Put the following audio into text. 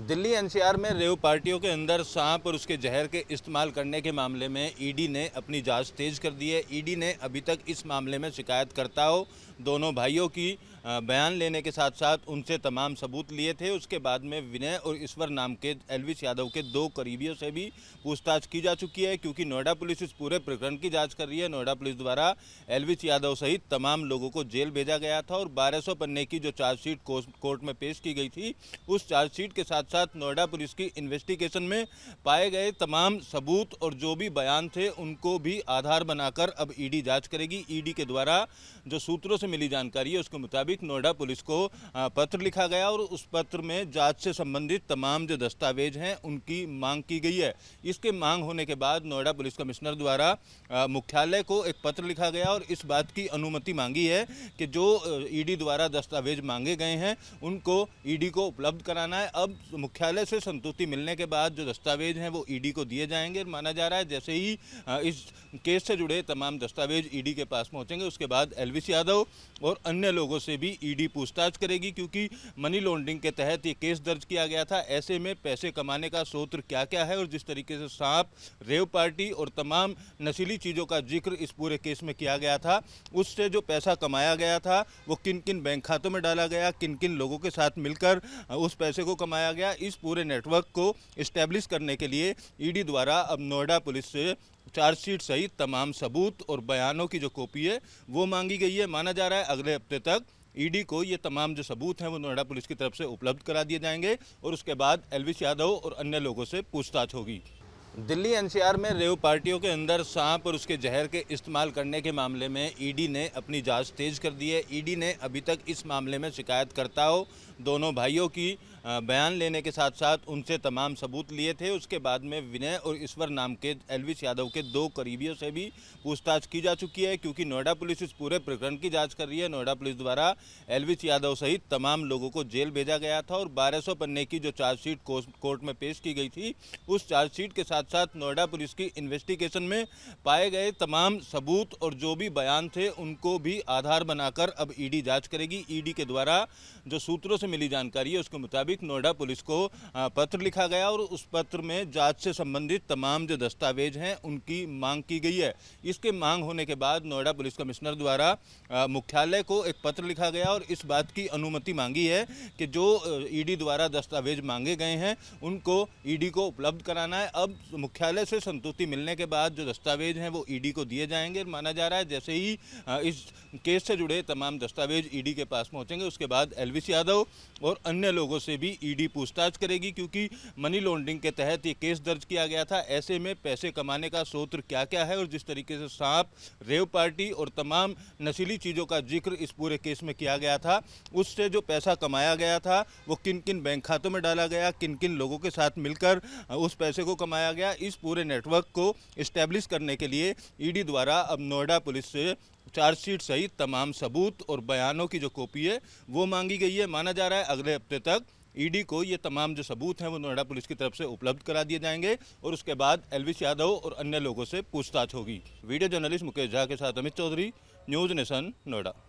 Delhi NCR में रेव पार्टियों के अंदर सांप और उसके जहर के इस्तेमाल करने के मामले में ईडी ने अपनी जांच तेज कर दी है। ईडी ने अभी तक इस मामले में शिकायतकर्ताओं दोनों भाइयों की बयान लेने के साथ साथ उनसे तमाम सबूत लिए थे। उसके बाद में विनय और ईश्वर नाम के एलविश यादव के दो करीबियों से भी पूछताछ की जा चुकी है, क्योंकि नोएडा पुलिस इस पूरे प्रकरण की जाँच कर रही है। नोएडा पुलिस द्वारा एलविश यादव सहित तमाम लोगों को जेल भेजा गया था और 1200 पन्ने की जो चार्जशीट कोर्ट में पेश की गई थी, उस चार्जशीट के साथ साथ नोएडा पुलिस की इन्वेस्टिगेशन में पाए गए तमाम सबूत और जो भी बयान थे उनको भी आधार बनाकर अब ईडी जांच करेगी। ईडी के द्वारा जो सूत्रों से मिली जानकारी है उसके मुताबिक नोएडा पुलिस को पत्र लिखा गया और उस पत्र में जांच से संबंधित तमाम जो दस्तावेज हैं उनकी मांग की गई है। इसके मांग होने के बाद नोएडा पुलिस कमिश्नर द्वारा मुख्यालय को एक पत्र लिखा गया और इस बात की अनुमति मांगी है कि जो ईडी द्वारा दस्तावेज मांगे गए हैं उनको ईडी को उपलब्ध कराना है। अब मुख्यालय से संतुष्टि मिलने के बाद जो दस्तावेज हैं वो ईडी को दिए जाएंगे। माना जा रहा है जैसे ही इस केस से जुड़े तमाम दस्तावेज ईडी के पास पहुंचेंगे उसके बाद एलविश यादव और अन्य लोगों से भी ईडी पूछताछ करेगी, क्योंकि मनी लॉन्ड्रिंग के तहत ये केस दर्ज किया गया था। ऐसे में पैसे कमाने का स्रोत क्या क्या है और जिस तरीके से सांप, रेव पार्टी और तमाम नशीली चीज़ों का जिक्र इस पूरे केस में किया गया था, उससे जो पैसा कमाया गया था वो किन किन बैंक खातों में डाला गया, किन किन लोगों के साथ मिलकर उस पैसे को कमाया गया, इस पूरे नेटवर्क को इस्टेब्लिश करने के लिए ईडी द्वारा अब नोएडा पुलिस से चार्जशीट सहित तमाम सबूत और बयानों की जो कॉपी है वो मांगी गई है। माना जा रहा है अगले हफ्ते तक ईडी को ये तमाम जो सबूत हैं वो नोएडा पुलिस की तरफ से उपलब्ध करा दिए जाएंगे और उसके बाद एलविश यादव और अन्य लोगों से पूछताछ होगी। दिल्ली एनसीआर में रेव पार्टियों के अंदर सांप और उसके जहर के इस्तेमाल करने के मामले में ईडी ने अपनी जांच तेज कर दी है। ईडी ने अभी तक इस मामले में शिकायतकर्ताओं दोनों भाइयों की बयान लेने के साथ साथ उनसे तमाम सबूत लिए थे। उसके बाद में विनय और ईश्वर नाम के एलविश यादव के दो करीबियों से भी पूछताछ की जा चुकी है, क्योंकि नोएडा पुलिस इस पूरे प्रकरण की जांच कर रही है। नोएडा पुलिस द्वारा एलविश यादव सहित तमाम लोगों को जेल भेजा गया था और 1200 पन्ने की जो चार्जशीट कोर्ट में पेश की गई थी, उस चार्जशीट के साथ साथ नोएडा पुलिस की इन्वेस्टिगेशन में पाए गए तमाम सबूत और जो भी बयान थे उनको भी आधार बनाकर अब ईडी जांच करेगी। ईडी के द्वारा जो सूत्रों से मिली जानकारी है उसके मुताबिक नोएडा पुलिस को पत्र लिखा गया और उस पत्र में जांच से संबंधित तमाम जो दस्तावेज हैं उनकी मांग की गई है। इसके मांग होने के बाद नोएडा पुलिस कमिश्नर द्वारा मुख्यालय को एक पत्र लिखा गया और इस बात की अनुमति मांगी है कि जो ईडी द्वारा दस्तावेज मांगे गए हैं उनको ईडी को उपलब्ध कराना है। अब मुख्यालय से संतुष्टि मिलने के बाद जो दस्तावेज हैं वो ईडी को दिए जाएंगे। माना जा रहा है जैसे ही इस केस से जुड़े तमाम दस्तावेज ईडी के पास पहुंचेंगे उसके बाद एलविश यादव और अन्य लोगों से भी ईडी पूछताछ करेगी, क्योंकि मनी लॉन्ड्रिंग के तहत ये केस दर्ज किया गया था। ऐसे में पैसे कमाने का स्रोत क्या क्या है और जिस तरीके से सांप, रेव पार्टी और तमाम नशीली चीज़ों का जिक्र इस पूरे केस में किया गया था, उससे जो पैसा कमाया गया था वो किन किन बैंक खातों में डाला गया, किन किन लोगों के साथ मिलकर उस पैसे को कमाया गया, इस पूरे नेटवर्क को इस्टेब्लिश करने के लिए ईडी द्वारा अब नोएडा पुलिस से चार्जशीट सहित तमाम सबूत और बयानों की जो कॉपी है वो मांगी गई है। माना जा रहा है अगले हफ्ते तक ईडी को ये तमाम जो सबूत हैं वो नोएडा पुलिस की तरफ से उपलब्ध करा दिए जाएंगे और उसके बाद एलविश यादव और अन्य लोगों से पूछताछ होगी। वीडियो जर्नलिस्ट मुकेश झा के साथ अमित चौधरी, न्यूज़ नेशन, नोएडा।